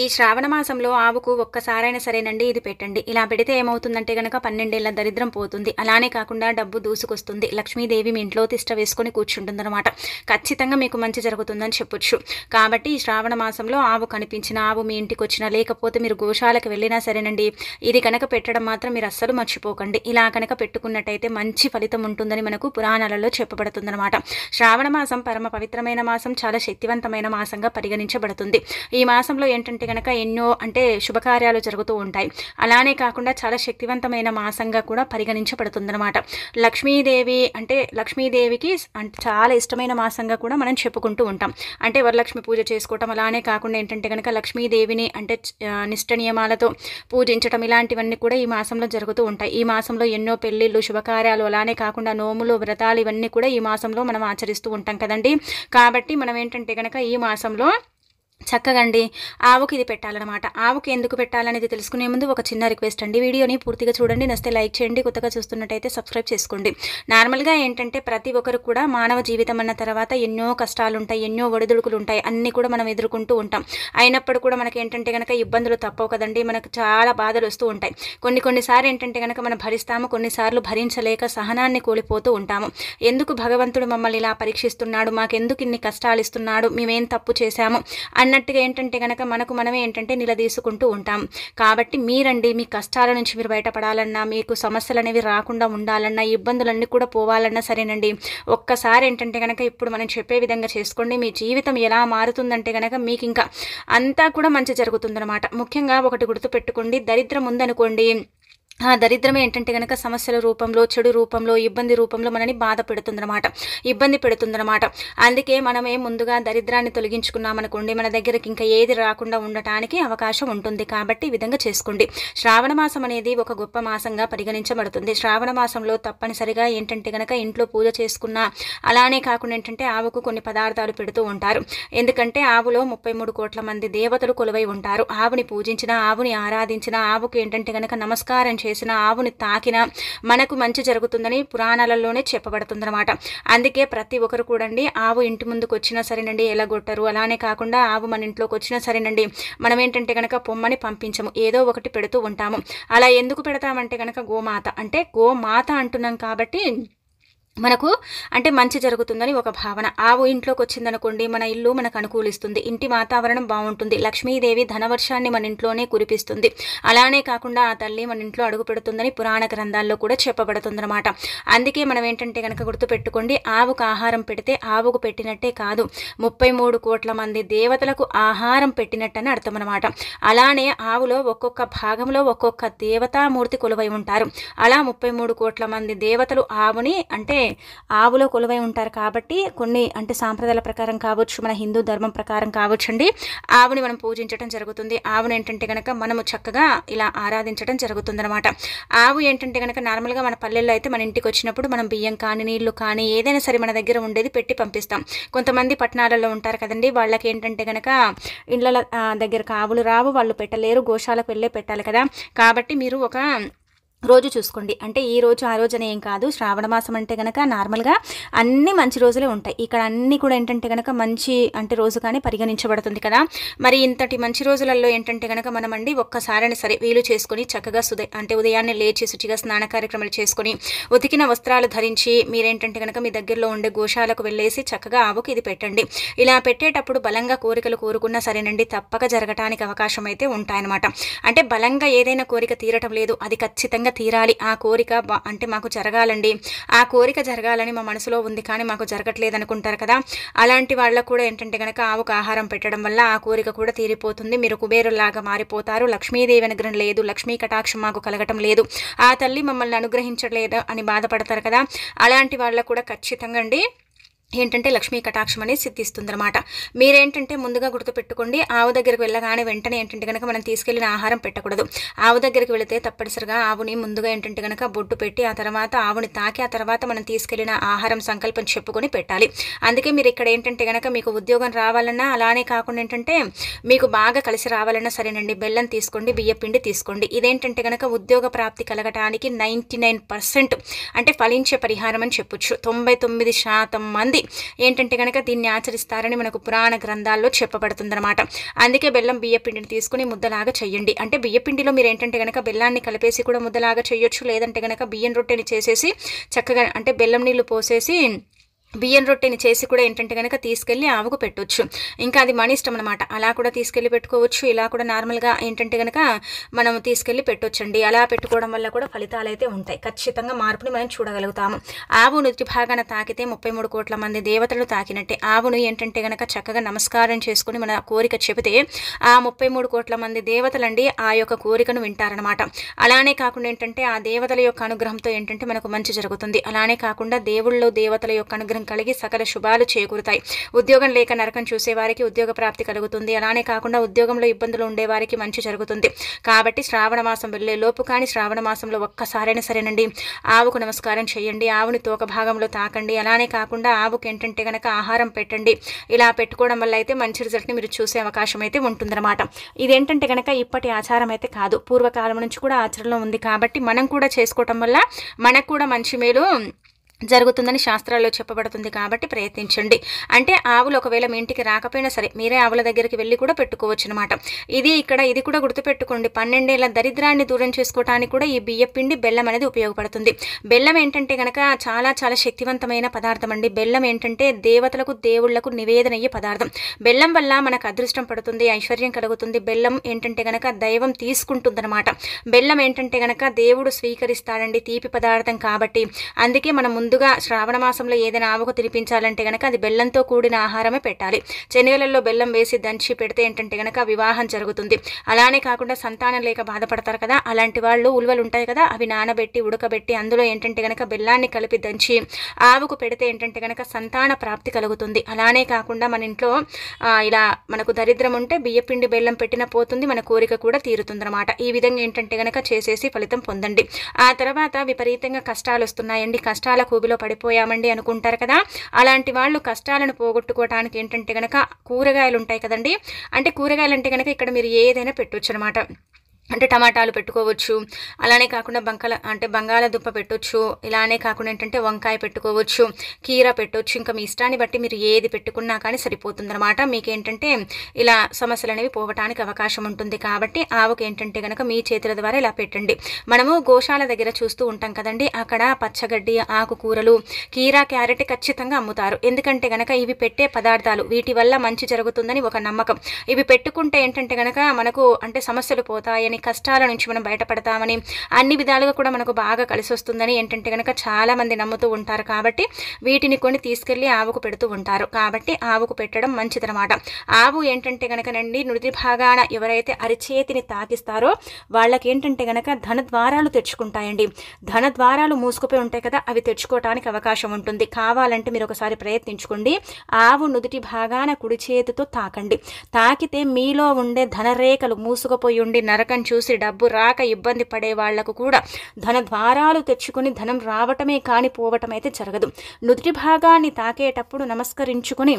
ఈ శ్రావణ మాసంలో ఆవుకు ఒక్కసారైనా సరేనండి ఇది పెట్టండి. ఇలా పెడితే ఏమవుతుందంటే గనక 12 ఏళ్ల దరిద్రం పోతుంది. అలానే కాకుండా డబ్బు దూసుకొస్తుంది. లక్ష్మీదేవి మీ ఇంట్లో తిష్ట వేసుకొని కూర్చుంటుందనమాట. ఖచ్చితంగా మీకు మంచి జరుగుతుందని చెప్పొచ్చు. కాబట్టి ఈ శ్రావణ మాసంలో ఆవు కనిపించిన, ఆవు మీ ఇంటికొచ్చినా, లేకపోతే మీరు గోశాలకు వెళ్ళినా సరేనండి, ఇది కనుక పెట్టడం మాత్రం మీరు అస్సలు మర్చిపోకండి. ఇలా కనుక పెట్టుకున్నట్టయితే మంచి ఫలితం ఉంటుందని మనకు పురాణాలలో చెప్పబడుతుందనమాట. శ్రావణ మాసం పరమ పవిత్రమైన మాసం, చాలా శక్తివంతమైన మాసంగా పరిగణించబడుతుంది. ఈ మాసంలో ఏంటంటే గనక ఎన్నో శుభకార్యాలు జరుగుతూ ఉంటాయి. అలానే కాకుండా చాలా శక్తివంతమైన మాసంగా కూడా పరిగణించబడుతుందన్నమాట. లక్ష్మీదేవికి చాలా ఇష్టమైన మాసంగా కూడా మనం చెప్పుకుంటూ ఉంటాం. అంటే వరలక్ష్మి పూజ చేసుకోవటం, అలానే కాకుండా ఏంటంటే గనక లక్ష్మీదేవిని నిష్ట నియమాలతో పూజించటం, ఇలాంటివన్నీ కూడా ఈ మాసంలో జరుగుతూ ఉంటాయి. ఈ మాసంలో ఎన్నో పెళ్లిళ్ళు, శుభకార్యాలు, అలానే కాకుండా నోములు, వ్రతాలు ఇవన్నీ కూడా ఈ మాసంలో మనం ఆచరిస్తూ ఉంటాం కదండి. కాబట్టి మనం ఏంటంటే గనక ఈ మాసంలో చక్కగా అండి ఆవుకి ఇది పెట్టాలన్నమాట. ఆవుకి ఎందుకు పెట్టాలనేది తెలుసుకునే ముందు ఒక చిన్న రిక్వెస్ట్ అండి, వీడియోని పూర్తిగా చూడండి, నచ్చితే లైక్ చేయండి, కొత్తగా చూస్తున్నట్టయితే సబ్స్క్రైబ్ చేసుకోండి. నార్మల్గా ఏంటంటే ప్రతి ఒక్కరు కూడా మానవ జీవితం అన్న తర్వాత ఎన్నో కష్టాలు ఉంటాయి, ఎన్నో ఒడిదుడుకులు ఉంటాయి, అన్నీ కూడా మనం ఎదుర్కొంటూ ఉంటాం. అయినప్పుడు కూడా మనకి ఏంటంటే కనుక ఇబ్బందులు తప్పవు కదండి, మనకు చాలా బాధలు వస్తూ ఉంటాయి. కొన్నిసార్లు ఏంటంటే కనుక మనం భరిస్తాము, కొన్నిసార్లు భరించలేక సహనాన్ని కోల్పోతూ ఉంటాము. ఎందుకు భగవంతుడు మమ్మల్ని ఇలా పరీక్షిస్తున్నాడు, మాకెందుకు ఇన్ని కష్టాలు ఇస్తున్నాడు, మేమేం తప్పు చేశాము అన్నట్టుగా ఏంటంటే కనుక మనమే ఏంటంటే నిలదీసుకుంటూ ఉంటాం. కాబట్టి మీరండి మీ కష్టాల నుంచి మీరు బయటపడాలన్నా, మీకు సమస్యలు అనేవి రాకుండా ఉండాలన్నా, ఇబ్బందులన్నీ కూడా పోవాలన్నా సరేనండి, ఒక్కసారి ఏంటంటే కనుక ఇప్పుడు మనం చెప్పే విధంగా చేసుకోండి. మీ జీవితం ఎలా మారుతుందంటే కనుక మీకు ఇంకా అంతా కూడా మంచి జరుగుతుందన్నమాట. ముఖ్యంగా ఒకటి గుర్తుపెట్టుకోండి, దరిద్రం ఉందనుకోండి, ఆ దరిద్రమే ఏంటంటే కనుక సమస్యల రూపంలో, చెడు రూపంలో, ఇబ్బంది రూపంలో మనని బాధ పెడుతుందన్నమాట, ఇబ్బంది పెడుతుందన్నమాట. అందుకే మనమే ముందుగా దరిద్రాన్ని తొలగించుకున్నామనుకోండి, మన దగ్గరికి ఇంకా ఏది రాకుండా ఉండటానికి అవకాశం ఉంటుంది. కాబట్టి ఈ విధంగా చేసుకోండి. శ్రావణ మాసం అనేది ఒక గొప్ప మాసంగా పరిగణించబడుతుంది. శ్రావణ మాసంలో తప్పనిసరిగా ఏంటంటే కనుక ఇంట్లో పూజ చేసుకున్నా, అలానే కాకుండా ఏంటంటే ఆవుకు కొన్ని పదార్థాలు పెడుతూ ఉంటారు. ఎందుకంటే ఆవులో 33 కోట్ల మంది దేవతలు కొలువై ఉంటారు. ఆవుని పూజించిన, ఆవుని ఆరాధించిన, ఆవుకు ఏంటంటే కనుక నమస్కారం చేసిన, ఆవుని తాకిన మనకు మంచి జరుగుతుందని పురాణాలలోనే చెప్పబడుతుందన్నమాట. అందుకే ప్రతి ఒక్కరు కూడండి ఆవు ఇంటి ముందుకు వచ్చినా సరేనండి ఎలగొట్టరు. అలానే కాకుండా ఆవు మన ఇంట్లోకి వచ్చినా సరేనండి మనం ఏంటంటే కనుక పొమ్మని పంపించము, ఏదో ఒకటి పెడుతూ ఉంటాము. అలా ఎందుకు పెడతామంటే కనుక గోమాత అంటున్నాం కాబట్టి మనకు మంచి జరుగుతుందని ఒక భావన. ఆవు ఇంట్లోకి వచ్చిందనుకోండి, మన ఇల్లు మనకు అనుకూలిస్తుంది, ఇంటి వాతావరణం బాగుంటుంది, లక్ష్మీదేవి ధనవర్షాన్ని మన ఇంట్లోనే కురిపిస్తుంది. అలానే కాకుండా ఆ తల్లి మన ఇంట్లో అడుగు పెడుతుందని పురాణ గ్రంథాల్లో కూడా చెప్పబడుతుందన్నమాట. అందుకే మనం ఏంటంటే కనుక గుర్తుపెట్టుకోండి, ఆవుకు ఆహారం పెడితే ఆవుకు పెట్టినట్టే కాదు, 33 కోట్ల మంది దేవతలకు ఆహారం పెట్టినట్టని అర్థం అనమాట. అలానే ఆవులో ఒక్కొక్క భాగంలో ఒక్కొక్క దేవతామూర్తి కొలువై ఉంటారు. అలా 33 కోట్ల మంది దేవతలు ఆవుని ఆవులో కొలువై ఉంటారు. కాబట్టి కొన్ని సాంప్రదాయాల ప్రకారం కావచ్చు, మన హిందూ ధర్మం ప్రకారం కావచ్చు అండి, ఆవుని మనం పూజించడం జరుగుతుంది. ఆవుని ఏంటంటే కనుక మనము చక్కగా ఇలా ఆరాధించడం జరుగుతుందన్నమాట. ఆవు ఏంటంటే కనుక నార్మల్గా మన పల్లెల్లో అయితే మన ఇంటికి వచ్చినప్పుడు మనం బియ్యం కానీ, నీళ్లు కానీ, ఏదైనా సరే మన దగ్గర ఉండేది పెట్టి పంపిస్తాం. కొంతమంది పట్టణాలలో ఉంటారు కదండి, వాళ్ళకి ఏంటంటే కనుక ఇళ్ళ దగ్గరకు ఆవులు రావు, వాళ్ళు పెట్టలేరు, గోశాలకు వెళ్ళే పెట్టాలి కదా. కాబట్టి మీరు ఒక రోజు చూసుకోండి. ఈ రోజు ఆ రోజునే ఏం కాదు, శ్రావణ మాసం అంటే కనుక నార్మల్గా అన్ని మంచి రోజులే ఉంటాయి. ఇక్కడ అన్నీ కూడా ఏంటంటే కనుక మంచి రోజుగానే పరిగణించబడుతుంది కదా. మరి ఇంతటి మంచి రోజులలో ఏంటంటే కనుక మనమండి ఒక్కసారైనా సరే వీలు చేసుకొని చక్కగా ఉదయాన్నే లేచి శుచిగా స్నాన కార్యక్రమాలు చేసుకొని ఉతికిన వస్త్రాలు ధరించి మీరేంటంటే కనుక మీ దగ్గరలో ఉండే గోశాలకు వెళ్ళేసి చక్కగా ఆవుకి ఇది పెట్టండి. ఇలా పెట్టేటప్పుడు బలంగా కోరికలు కోరుకున్నా సరేనండి తప్పక జరగటానికి అవకాశం అయితే ఉంటాయన్నమాట. బలంగా ఏదైనా కోరిక తీరటం లేదు, అది ఖచ్చితంగా తీరాలి. ఆ కోరిక మాకు జరగాలండి, ఆ కోరిక జరగాలని మా మనసులో ఉంది కానీ మాకు జరగట్లేదు అనుకుంటారు కదా. అలాంటి వాళ్ళకు కూడా ఏంటంటే కనుక ఆవుకు ఆహారం పెట్టడం వల్ల ఆ కోరిక కూడా తీరిపోతుంది. మీరు కుబేరులాగా మారిపోతారు. లక్ష్మీదేవి అనుగ్రహం లేదు, లక్ష్మీ కటాక్షం మాకు కలగటం లేదు, ఆ తల్లి మమ్మల్ని అనుగ్రహించలేదు అని బాధపడతారు కదా. అలాంటి వాళ్ళకు కూడా ఖచ్చితంగా అండి ఏంటంటే లక్ష్మీ కటాక్షం అనేది సిద్ధిస్తుందన్నమాట. మీరేంటంటే ముందుగా గుర్తుపెట్టుకోండి, ఆవు దగ్గరికి వెళ్ళగానే వెంటనే ఏంటంటే కనుక మనం తీసుకెళ్లిన ఆహారం పెట్టకూడదు. ఆవు దగ్గరికి వెళితే తప్పనిసరిగా ఆవుని ముందుగా ఏంటంటే కనుక బొట్టు పెట్టి, ఆ తర్వాత ఆవుని తాకి, ఆ తర్వాత మనం తీసుకెళ్లిన ఆహారం సంకల్పం చెప్పుకొని పెట్టాలి. అందుకే మీరు ఇక్కడ ఏంటంటే కనుక మీకు ఉద్యోగం రావాలన్నా, అలానే కాకుండా ఏంటంటే మీకు బాగా కలిసి రావాలన్నా సరేనండి బెల్లం తీసుకోండి, బియ్య పిండి తీసుకోండి. ఇదేంటంటే కనుక ఉద్యోగ ప్రాప్తి కలగటానికి 99% ఫలించే పరిహారం అని చెప్పొచ్చు. 99% మంది ఏంటంటే కనుక దీన్ని ఆచరిస్తారని మనకు పురాణ గ్రంథాల్లో చెప్పబడుతుందన్నమాట. అందుకే బెల్లం బియ్యపిండిని తీసుకుని ముద్దలాగా చెయ్యండి. అంటే బియ్యపిండిలో మీరు ఏంటంటే కనుక బెల్లాన్ని కలిపేసి కూడా ముద్దలాగా చేయొచ్చు, లేదంటే కనుక బియ్యం రొట్టెని చేసేసి చక్కగా అంటే బెల్లం నీళ్లు పోసేసి బియ్యం రొట్టెని చేసి కూడా ఏంటంటే కనుక తీసుకెళ్ళి ఆవుకు పెట్టవచ్చు. ఇంకా అది మన ఇష్టం అనమాట. అలా కూడా తీసుకెళ్ళి పెట్టుకోవచ్చు, ఇలా కూడా నార్మల్గా ఏంటంటే కనుక మనం తీసుకెళ్ళి పెట్టొచ్చండి. అలా పెట్టుకోవడం వల్ల కూడా ఫలితాలు అయితే ఉంటాయి. ఖచ్చితంగా మార్పుని మనం చూడగలుగుతాము. ఆవు నుదుటి భాగాన తాకితే 33 కోట్ల మంది దేవతలు తాకినట్టే. ఆవును ఏంటంటే కనుక చక్కగా నమస్కారం చేసుకుని మన కోరిక చెబితే ఆ 33 కోట్ల మంది దేవతలండి ఆ యొక్క కోరికను వింటారనమాట. అలానే కాకుండా ఏంటంటే ఆ దేవతల యొక్క అనుగ్రహంతో ఏంటంటే మనకు మంచి జరుగుతుంది. అలానే కాకుండా దేవుళ్ళు దేవతల యొక్క అనుగ్రహం కలిగి సకల శుభాలు చేకూరుతాయి. ఉద్యోగం లేక నరకం చూసేవారికి ఉద్యోగ ప్రాప్తి కలుగుతుంది. అలానే కాకుండా ఉద్యోగంలో ఇబ్బందులు ఉండేవారికి మంచి జరుగుతుంది. కాబట్టి శ్రావణ మాసం వెళ్ళే లోపు కానీ శ్రావణ మాసంలో ఒక్కసారైనా సరేనండి ఆవుకు నమస్కారం చేయండి. ఆవుని తోక భాగంలో తాకండి. అలానే కాకుండా ఆవుకి ఏంటంటే కనుక ఆహారం పెట్టండి. ఇలా పెట్టుకోవడం వల్ల అయితే మంచి రిజల్ట్ని మీరు చూసే అవకాశం అయితే ఉంటుందన్నమాట. ఇదేంటంటే కనుక ఇప్పటి ఆచారం అయితే కాదు, పూర్వకాలం నుంచి కూడా ఆచరణలో ఉంది. కాబట్టి మనం కూడా చేసుకోవటం వల్ల మనకు కూడా మంచి మేలు జరుగుతుందని శాస్త్రాల్లో చెప్పబడుతుంది. కాబట్టి ప్రయత్నించండి. అంటే ఆవులు ఒకవేళ మీ ఇంటికి రాకపోయినా సరే మీరే ఆవుల దగ్గరికి వెళ్ళి కూడా పెట్టుకోవచ్చు అనమాట. ఇది కూడా గుర్తుపెట్టుకోండి, 12 ఏళ్ల దరిద్రాన్ని దూరం చేసుకోవడానికి కూడా ఈ బియ్యపిండి బెల్లం అనేది ఉపయోగపడుతుంది. బెల్లం ఏంటంటే కనుక చాలా చాలా శక్తివంతమైన పదార్థం అండి. బెల్లం ఏంటంటే దేవతలకు దేవుళ్లకు నివేదన అయ్యే పదార్థం. బెల్లం వల్ల మనకు అదృష్టం పడుతుంది, ఐశ్వర్యం కలుగుతుంది. బెల్లం ఏంటంటే కనుక దైవం తీసుకుంటుందన్నమాట. బెల్లం ఏంటంటే కనుక దేవుడు స్వీకరిస్తాడండి, తీపి పదార్థం కాబట్టి. అందుకే మనం ముందుగా శ్రావణ మాసంలో ఏదైనా ఆవుకు తినిపించాలంటే కనుక అది బెల్లంతో కూడిన ఆహారమే పెట్టాలి. శనగలలో బెల్లం వేసి దంచి పెడితే ఏంటంటే కనుక వివాహం జరుగుతుంది. అలానే కాకుండా సంతానం లేక బాధపడతారు కదా, అలాంటి వాళ్ళు ఉలువలు ఉంటాయి కదా, అవి నానబెట్టి ఉడకబెట్టి అందులో ఏంటంటే కనుక బెల్లాన్ని కలిపి దంచి ఆవుకు పెడితే ఏంటంటే కనుక సంతాన ప్రాప్తి కలుగుతుంది. అలానే కాకుండా మన ఇంట్లో ఇలా మనకు దరిద్రం ఉంటే బియ్యపిండి బెల్లం పెట్టిన పోతుంది, మన కోరిక కూడా తీరుతుందన్నమాట. ఈ విధంగా ఏంటంటే కనుక చేసేసి ఫలితం పొందండి. ఆ తర్వాత విపరీతంగా కష్టాలు వస్తున్నాయండి, కష్టాల కూబిలో పడిపోయామండి అనుకుంటారు కదా, అలాంటి వాళ్ళు కష్టాలను పోగొట్టుకోవడానికి ఏంటంటే కనుక కూరగాయలు ఉంటాయి కదండి. అంటే కూరగాయలు అంటే కనుక ఇక్కడ మీరు ఏదైనా పెట్టొచ్చు అనమాట. అంటే టమాటాలు పెట్టుకోవచ్చు, అలానే కాకుండా బంగాళదుంప పెట్టొచ్చు, ఇలానే కాకుండా ఏంటంటే వంకాయ పెట్టుకోవచ్చు, కీర పెట్టొచ్చు. ఇంకా మీ ఇష్టాన్ని బట్టి మీరు ఏది పెట్టుకున్నా కానీ సరిపోతుందన్నమాట. మీకు ఏంటంటే ఇలా సమస్యలు అనేవి పోవటానికి అవకాశం ఉంటుంది. కాబట్టి ఆవుకి ఏంటంటే కనుక మీ చేతుల ద్వారా ఇలా పెట్టండి. మనము గోశాల దగ్గర చూస్తూ ఉంటాం కదండి, అక్కడ పచ్చగడ్డి, ఆకుకూరలు, కీర, క్యారెట్ ఖచ్చితంగా అమ్ముతారు. ఎందుకంటే కనుక ఇవి పెట్టే పదార్థాలు, వీటి వల్ల మంచి జరుగుతుందని ఒక నమ్మకం. ఇవి పెట్టుకుంటే ఏంటంటే కనుక మనకు అంటే సమస్యలు పోతాయని, కష్టాల నుంచి మనం బయటపడతామని, అన్ని విధాలుగా కూడా మనకు బాగా కలిసి వస్తుందని ఏంటంటే కనుక చాలా మంది నమ్ముతూ ఉంటారు. కాబట్టి వీటిని కొన్ని తీసుకెళ్లి ఆవుకు పెడుతూ ఉంటారు. కాబట్టి ఆవుకు పెట్టడం మంచిదన్నమాట. ఆవు ఏంటంటే కనుకనండి నుడి భాగాన ఎవరైతే అరిచేతిని తాకిస్తారో వాళ్ళకి ఏంటంటే కనుక ధన ద్వారాలు తెచ్చుకుంటాయండి. ధన ద్వారాలు మూసుకుపోయి ఉంటాయి కదా, అవి తెచ్చుకోవడానికి అవకాశం ఉంటుంది. కావాలంటే మీరు ఒకసారి ప్రయత్నించుకోండి. ఆవు నుదుటి భాగాన కుడి చేతితో తాకండి. తాకితే మీలో ఉండే ధనరేఖలు మూసుకుపోయి ఉండి నరకం చూసి డబ్బు రాక ఇబ్బంది పడే వాళ్లకు కూడా ధన ద్వారాలు తెచ్చుకుని ధనం రావటమే కానీ పోవటం అయితే జరగదు. నుదుటి భాగాన్ని తాకేటప్పుడు నమస్కరించుకుని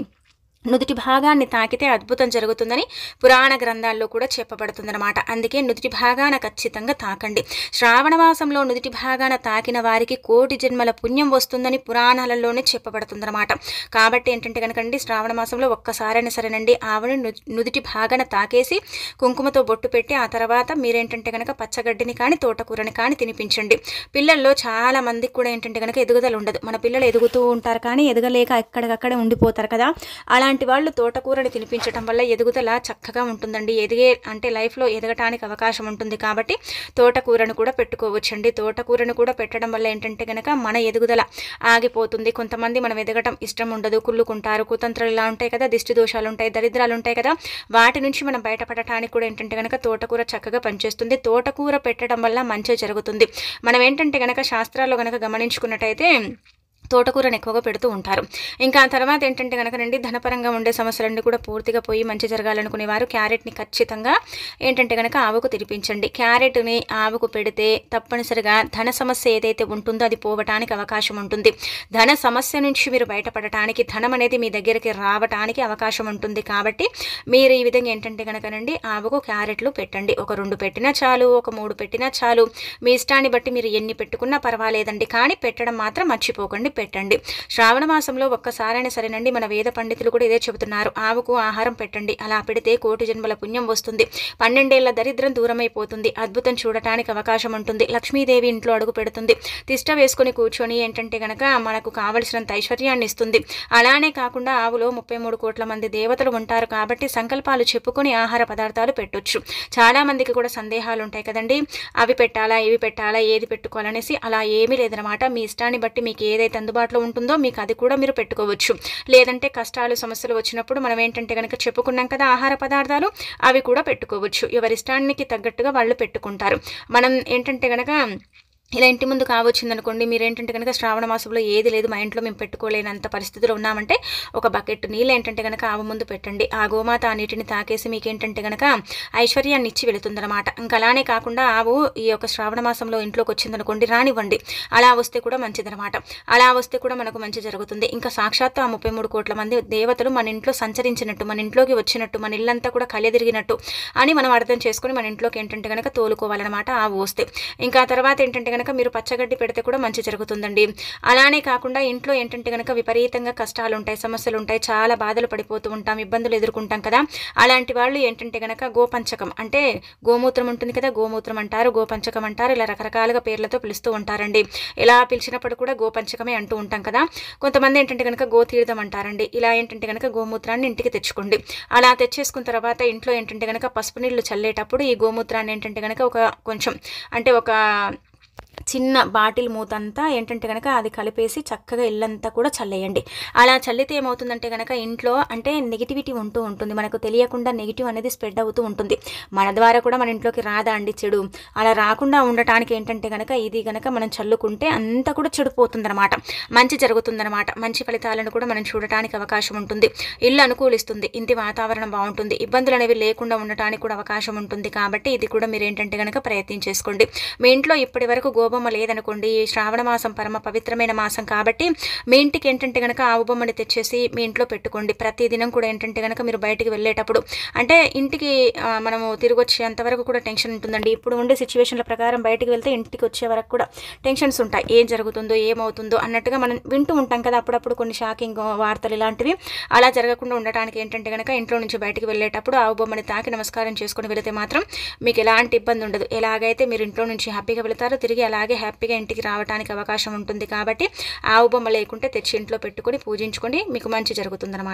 నుదుటి భాగాన్ని తాకితే అద్భుతం జరుగుతుందని పురాణ గ్రంథాల్లో కూడా చెప్పబడుతుందన్నమాట. అందుకే నుదుటి భాగాన ఖచ్చితంగా తాకండి. శ్రావణ మాసంలో నుదుటి భాగాన తాకిన వారికి కోటి జన్మల పుణ్యం వస్తుందని పురాణాలలోనే చెప్పబడుతుందన్నమాట. కాబట్టి ఏంటంటే కనుకండి శ్రావణ మాసంలో ఒక్కసారైనా సరేనండి ఆవుని నుదుటి భాగాన తాకేసి కుంకుమతో బొట్టు పెట్టి ఆ తర్వాత మీరేంటంటే కనుక పచ్చగడ్డిని కానీ తోటకూరని కానీ తినిపించండి. పిల్లల్లో చాలా మందికి కూడా ఏంటంటే కనుక ఎదుగుదల ఉండదు. మన పిల్లలు ఎదుగుతూ ఉంటారు కానీ ఎదగలేక ఎక్కడికక్కడే ఉండిపోతారు కదా, అలాంటి వాళ్ళు తోటకూరని తినిపించడం వల్ల ఎదుగుదల చక్కగా ఉంటుందండి. అంటే లైఫ్లో ఎదగటానికి అవకాశం ఉంటుంది. కాబట్టి తోటకూరను కూడా పెట్టుకోవచ్చండి. తోటకూరను కూడా పెట్టడం వల్ల ఏంటంటే కనుక మన ఎదుగుదల ఆగిపోతుంది. కొంతమంది మనం ఎదగటం ఇష్టం ఉండదు, కుళ్ళుకుంటారు, కుతంత్రాలు ఇలా ఉంటాయి కదా, దిష్టి దోషాలు ఉంటాయి, దరిద్రాలు ఉంటాయి కదా, వాటి నుంచి మనం బయటపడటానికి కూడా ఏంటంటే కనుక తోటకూర చక్కగా పనిచేస్తుంది. తోటకూర పెట్టడం వల్ల మంచి జరుగుతుంది. మనం ఏంటంటే కనుక శాస్త్రాల్లో కనుక గమనించుకున్నట్టయితే తోటకూరను ఎక్కువగా పెడుతూ ఉంటారు. ఇంకా తర్వాత ఏంటంటే కనుకనండి ధనపరంగా ఉండే సమస్యలన్నీ కూడా పూర్తిగా పోయి మంచి జరగాలనుకునే వారు క్యారెట్ని ఖచ్చితంగా ఏంటంటే కనుక ఆవుకు తినిపించండి. క్యారెట్ని ఆవుకు పెడితే తప్పనిసరిగా ధన సమస్య ఏదైతే ఉంటుందో అది పోవటానికి అవకాశం ఉంటుంది. ధన సమస్య నుంచి మీరు బయటపడటానికి, ధనం అనేది మీ దగ్గరికి రావటానికి అవకాశం ఉంటుంది. కాబట్టి మీరు ఈ విధంగా ఏంటంటే కనుకనండి ఆవుకు క్యారెట్లు పెట్టండి. ఒక 2 పెట్టినా చాలు, ఒక 3 పెట్టినా చాలు, మీ ఇష్టాన్ని బట్టి మీరు ఎన్ని పెట్టుకున్నా పర్వాలేదండి. కానీ పెట్టడం మాత్రం మర్చిపోకండి. పెట్టండి. శ్రావణ మాసంలో ఒక్కసారైనా సరేనండి, మన వేద పండితులు కూడా ఇదే చెబుతున్నారు, ఆవుకు ఆహారం పెట్టండి. అలా పెడితే కోటి జన్మల పుణ్యం వస్తుంది, 12 ఏళ్ల దరిద్రం దూరమైపోతుంది, అద్భుతం చూడటానికి అవకాశం ఉంటుంది, లక్ష్మీదేవి ఇంట్లో అడుగు పెడుతుంది, తిష్ట వేసుకుని కూర్చొని ఏంటంటే గనక మనకు కావలసినంత ఐశ్వర్యాన్ని ఇస్తుంది. అలానే కాకుండా ఆవులో 33 కోట్ల మంది దేవతలు ఉంటారు కాబట్టి సంకల్పాలు చెప్పుకొని ఆహార పదార్థాలు పెట్టొచ్చు. చాలా మందికి కూడా సందేహాలు ఉంటాయి కదండి, అవి పెట్టాలా ఇవి పెట్టాలా ఏది పెట్టుకోవాలనేసి. అలా ఏమీ లేదనమాట. మీ ఇష్టాన్ని బట్టి మీకు ఏదైతే అందుబాటులో ఉంటుందో మీకు అది కూడా మీరు పెట్టుకోవచ్చు. లేదంటే కష్టాలు సమస్యలు వచ్చినప్పుడు మనం ఏంటంటే కనుక చెప్పుకున్నాం కదా ఆహార పదార్థాలు, అవి కూడా పెట్టుకోవచ్చు. ఎవరి ఇష్టానికి తగ్గట్టుగా వాళ్ళు పెట్టుకుంటారు. మనం ఏంటంటే కనుక ఇలా ఇంటి ముందు కావచ్చిందనుకోండి, మీరు ఏంటంటే కనుక శ్రావణ మాసంలో ఏది లేదు మా ఇంట్లో మేము పెట్టుకోలేనంత పరిస్థితిలో ఉన్నామంటే ఒక బకెట్ నీళ్ళు ఏంటంటే కనుక ఆవు ముందు పెట్టండి. ఆ గోమాత ఆ నీటిని తాకేసి మీకు ఏంటంటే కనుక ఐశ్వర్యాన్ని ఇచ్చి వెళుతుందన్నమాట. ఇంకా అలానే కాకుండా ఆవు ఈ యొక్క శ్రావణ మాసంలో ఇంట్లోకి వచ్చిందనుకోండి, రానివ్వండి. అలా వస్తే కూడా మంచిదనమాట. అలా వస్తే కూడా మనకు మంచి జరుగుతుంది. ఇంకా సాక్షాత్తు ఆ 33 కోట్ల మంది దేవతలు మన ఇంట్లో సంచరించినట్టు, మన ఇంట్లోకి వచ్చినట్టు, మన ఇల్లంతా కూడా కలియదిరిగినట్టు అని మనం అర్థం చేసుకుని మన ఇంట్లోకి ఏంటంటే కనుక తోలుకోవాలన్నమాట ఆవు వస్తే. ఇంకా తర్వాత ఏంటంటే కనుక మీరు పచ్చగడ్డి పెడితే కూడా మంచి జరుగుతుందండి. అలానే కాకుండా ఇంట్లో ఏంటంటే కనుక విపరీతంగా కష్టాలు ఉంటాయి, సమస్యలు ఉంటాయి, చాలా బాధలు పడిపోతూ ఉంటాం, ఇబ్బందులు ఎదుర్కొంటాం కదా. అలాంటి వాళ్ళు ఏంటంటే కనుక గోపంచకం అంటే గోమూత్రం ఉంటుంది కదా, గోమూత్రం అంటారు, గోపంచకం అంటారు, ఇలా రకరకాలుగా పేర్లతో పిలుస్తూ ఉంటారండి. ఇలా పిలిచినప్పుడు కూడా గోపంచకమే అంటూ ఉంటాం కదా. కొంతమంది ఏంటంటే కనుక గోతీర్థం అంటారండి. ఇలా ఏంటంటే కనుక గోమూత్రాన్ని ఇంటికి తెచ్చుకోండి. అలా తెచ్చేసుకున్న తర్వాత ఇంట్లో ఏంటంటే కనుక పసుపు నీళ్లు చల్లేటప్పుడు ఈ గోమూత్రాన్ని ఏంటంటే కనుక కొంచెం అంటే ఒక చిన్న బాటిల్ మూతంతా ఏంటంటే కనుక అది కలిపేసి చక్కగా ఇల్లంతా కూడా చల్లేయండి. అలా చల్లితే ఏమవుతుందంటే కనుక ఇంట్లో అంటే నెగిటివిటీ ఉంటూ ఉంటుంది, మనకు తెలియకుండా నెగిటివ్ అనేది స్ప్రెడ్ అవుతూ ఉంటుంది. మన ద్వారా కూడా మన ఇంట్లోకి రాదా అండి చెడు. అలా రాకుండా ఉండటానికి ఏంటంటే కనుక ఇది కనుక మనం చల్లుకుంటే అంతా కూడా చెడిపోతుందన్నమాట, మంచి జరుగుతుందన్నమాట. మంచి ఫలితాలను కూడా మనం చూడటానికి అవకాశం ఉంటుంది. ఇల్లు అనుకూలిస్తుంది, ఇంటి వాతావరణం బాగుంటుంది, ఇబ్బందులు అనేవి లేకుండా ఉండటానికి కూడా అవకాశం ఉంటుంది. కాబట్టి ఇది కూడా మీరు ఏంటంటే కనుక ప్రయత్నం చేసుకోండి. మీ ఇంట్లో ఇప్పటి వరకు గోబొమ్మ లేదనుకోండి, శ్రావణ మాసం పరమ పవిత్రమైన మాసం కాబట్టి మీ ఇంటికి ఏంటంటే కనుక ఆవు బొమ్మని తెచ్చేసి మీ ఇంట్లో పెట్టుకోండి. ప్రతి దినం కూడా ఏంటంటే కనుక మీరు బయటికి వెళ్ళేటప్పుడు అంటే ఇంటికి మనము తిరిగి వచ్చేంత వరకు కూడా టెన్షన్ ఉంటుందండి. ఇప్పుడు ఉండే సిచ్యువేషన్ల ప్రకారం బయటికి వెళ్తే ఇంటికి వచ్చే వరకు కూడా టెన్షన్స్ ఉంటాయి, ఏం జరుగుతుందో ఏమవుతుందో అన్నట్టుగా మనం వింటూ ఉంటాం కదా అప్పుడప్పుడు కొన్ని షాకింగ్ వార్తలు ఇలాంటివి. అలా జరగకుండా ఉండటానికి ఏంటంటే కనుక ఇంట్లో నుంచి బయటికి వెళ్ళేటప్పుడు ఆవు బొమ్మని తాకి నమస్కారం చేసుకుని వెళితే మాత్రం మీకు ఎలాంటి ఇబ్బంది ఉండదు. ఎలాగైతే మీరు ఇంట్లో నుంచి హ్యాపీగా వెళతారో తిరిగి అలాగే హ్యాపీగా ఇంటికి రావడానికి అవకాశం ఉంటుంది. కాబట్టి ఆవు బొమ్మ లేకుంటే తెచ్చి ఇంట్లో పెట్టుకొని పూజించుకోండి, మీకు మంచి జరుగుతుందన్నమాట.